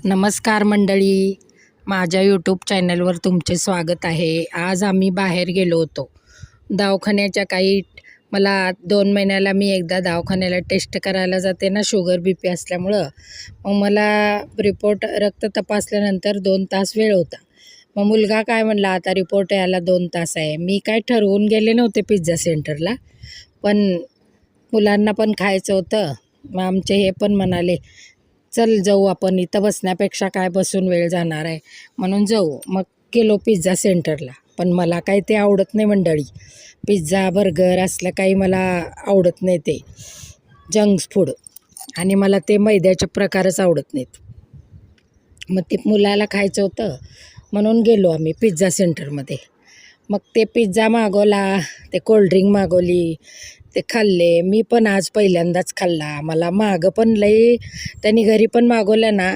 नमस्कार मंडळी, माझ्या यूट्यूब चॅनलवर तुमचे स्वागत आहे. आज आम्ही बाहेर गेलो होतो. दवाखान्याच्या काही मला 2 महिन्याला मी एकदा दवाखान्याला टेस्ट करायला जाते ना, शुगर BP असल्यामुळं. मग मला रिपोर्ट रक्त तपासल्यानंतर 2 तास वेळ होता. मग मुलगा काय म्हणला, आता रिपोर्ट यायला 2 तास आहे. मी काय ठरवून गेले नव्हते पिझ्झा सेंटरला, पण मुलांना पण खायचं होतं. मग आमचे हे पण म्हणाले, चल जाऊ आपण, इथं बसण्यापेक्षा काय बसून वेळ जाणार आहे म्हणून जाऊ. मग गेलो पिझ्झा सेंटरला. पण मला काही ते आवडत नाही मंडळी. पिझ्झा बर्गर असलं काही मला आवडत नाही, ते जंक्स फूड. आणि मला ते मैद्याचे प्रकारच आवडत नाहीत. मग ते मुलाला खायचं होतं म्हणून गेलो आम्ही पिझ्झा सेंटरमध्ये. मग ते पिझ्झा मागवला, ते कोल्ड्रिंक मागवली, ते खाल्ले. मी पण आज पहिल्यांदाच खाल्ला. मला मागं पण लई त्यांनी घरी पण मागवलं ना,